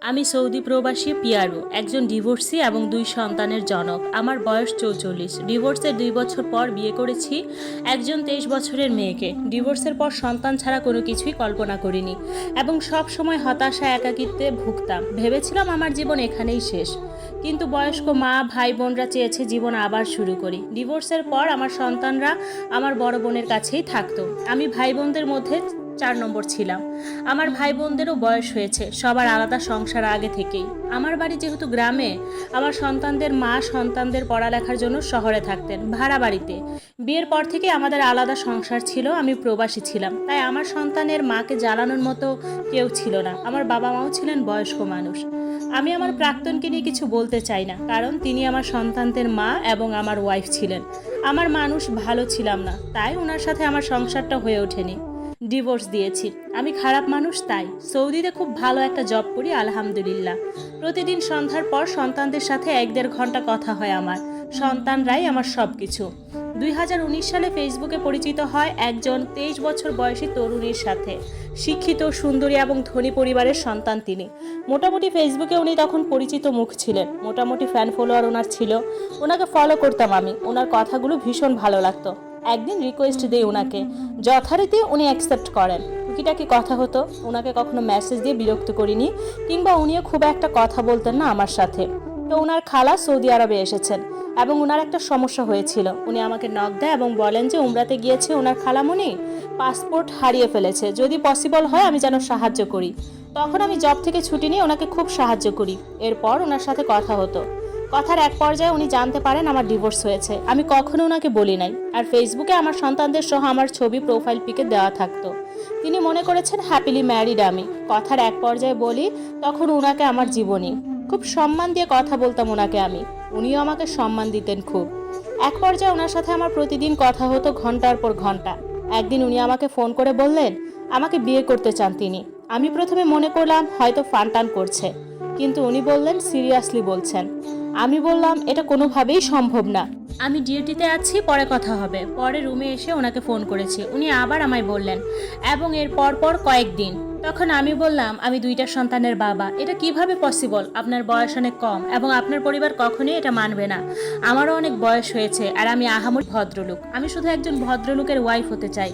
আমি সৌদি প্রবাসী পিয়ারু, একজন ডিভোর্সি এবং 2 সন্তানের জনক। আমার বয়স 44। ডিভোর্সের 2 বছর পর বিয়ে করেছি একজন 23 বছরের মেয়েকে। ডিভোর্সের পর সন্তান ছাড়া কোনো কিছুই কল্পনা করিনি এবং সব সময় হতাশা, একাকিত্বে ভুগতাম। ভেবেছিলাম আমার জীবন এখানেই শেষ, কিন্তু বয়স্ক মা, ভাই বোনরা চেয়েছে জীবন আবার শুরু করি। ডিভোর্সের পর আমার সন্তানরা আমার বড় বোনের কাছেই থাকতো। আমি ভাই বোনদের মধ্যে 4 নম্বর ছিলাম। আমার ভাই বোনদেরও বয়স হয়েছে, সবার আলাদা সংসার আগে থেকেই। আমার বাড়ি যেহেতু গ্রামে, আমার সন্তানদের মা সন্তানদের পড়ালেখার জন্য শহরে থাকতেন, ভাড়া বাড়িতে। বিয়ের পর থেকে আমাদের আলাদা সংসার ছিল, আমি প্রবাসী ছিলাম, তাই আমার সন্তানের মাকে জ্বালানোর মতো কেউ ছিল না। আমার বাবা মাও ছিলেন বয়স্ক মানুষ। আমি আমার প্রাক্তনকে নিয়ে কিছু বলতে চাই না, কারণ তিনি আমার সন্তানদের মা এবং আমার ওয়াইফ ছিলেন। আমার মানুষ ভালো ছিলাম না, তাই ওনার সাথে আমার সংসারটা হয়ে ওঠেনি। ডিভোর্স দিয়েছি। আমি খারাপ মানুষ, তাই সৌদিতে খুব ভালো একটা জব করি, আলহামদুলিল্লাহ। প্রতিদিন সন্ধ্যার পর সন্তানদের সাথে 1-1.5 ঘন্টা কথা হয় আমার। সন্তানরাই আমার সব কিছু। 2019 সালে ফেসবুকে পরিচিত হয় একজন 23 বছর বয়সী তরুণীর সাথে। শিক্ষিত, সুন্দরী এবং ধনী পরিবারের সন্তান তিনি। মোটামুটি ফেসবুকে উনি তখন পরিচিত মুখ ছিলেন, মোটামুটি ফ্যান ফলোয়ার ওনার ছিল। ওনাকে ফলো করতাম আমি, ওনার কথাগুলো ভীষণ ভালো লাগতো। একদিন রিকোয়েস্ট দিই ওনাকে, যথারীতি উনি অ্যাকসেপ্ট করেন। টুকিটাকি কথা হতো, ওনাকে কখনো মেসেজ দিয়ে বিরক্ত করিনি, কিংবা উনিও খুব একটা কথা বলতেন না আমার সাথে। তো ওনার খালা সৌদি আরবে এসেছেন এবং ওনার একটা সমস্যা হয়েছিল। উনি আমাকে নক দেয় এবং বলেন যে উমরাতে গিয়েছে ওনার খালামণি, পাসপোর্ট হারিয়ে ফেলেছে, যদি পসিবল হয় আমি যেন সাহায্য করি। তখন আমি জব থেকে ছুটি নিয়ে ওনাকে খুব সাহায্য করি। এরপর ওনার সাথে কথা হতো। কথার এক পর্যায়ে উনি জানতে পারেন আমার ডিভোর্স হয়েছে। আমি কখনো ওনাকে বলি নাই, আর ফেসবুকে আমার সন্তানদের সহ আমার ছবি প্রোফাইল পিকে দেওয়া থাকতো। তিনি মনে করেছেন হ্যাপিলি ম্যারিড আমি। কথার এক পর্যায়ে বলি, তখন ওনাকে আমার জীবনী। খুব সম্মান দিয়ে কথা বলতাম ওনাকে আমি, উনিও আমাকে সম্মান দিতেন খুব। এক পর্যায়ে ওনার সাথে আমার প্রতিদিন কথা হতো ঘন্টার পর ঘন্টা। একদিন উনি আমাকে ফোন করে বললেন আমাকে বিয়ে করতে চান তিনি। আমি প্রথমে মনে করলাম হয়তো ফানটান করছে, কিন্তু উনি বললেন সিরিয়াসলি বলছেন। আমি বললাম এটা কোনোভাবেই সম্ভব না, আমি ডিউটিতে আছি, পরে কথা হবে। পরে রুমে এসে ওনাকে ফোন করেছি, উনি আবার আমায় বললেন, এবং এর পর কয়েকদিন। তখন আমি বললাম আমি 2টা সন্তানের বাবা, এটা কিভাবে পসিবল? আপনার বয়স অনেক কম এবং আপনার পরিবার কখনোই এটা মানবে না। আমারও অনেক বয়স হয়েছে আর আমি আহামরি ভদ্রলোক, আমি শুধু একজন ভদ্রলোকের ওয়াইফ হতে চাই।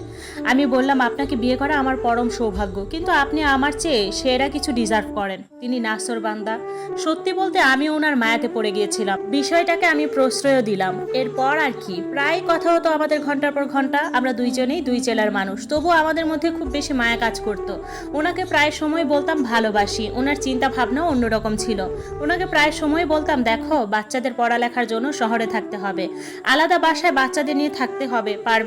আমি বললাম আপনাকে বিয়ে করা আমার পরম সৌভাগ্য, কিন্তু আপনি আমার চেয়ে সেরা কিছু ডিজার্ভ করেন। তিনি নাসর বান্দা। সত্যি বলতে আমি ওনার মায়াতে পড়ে গিয়েছিলাম। বিষয়টাকে আমি প্রশ্রয় দিলাম। এরপর আর কি, প্রায় কথা হতো আমাদের ঘন্টার পর ঘন্টা। আমরা দুইজনেই 2 জেলার মানুষ, তবুও আমাদের মধ্যে খুব বেশি মায়া কাজ করতো। ওনাকে প্রায় সময় বলতাম ভালোবাসি। ওনার চিন্তা ভাবনাও অন্যরকম ছিল। ওনাকে প্রায় সময় বলতাম দেখো, বাচ্চাদের পড়ালেখার জন্য শহরে থাকতে হবে, আলাদা বাসায় বাচ্চাদের নিয়ে থাকতে হবে, পারবে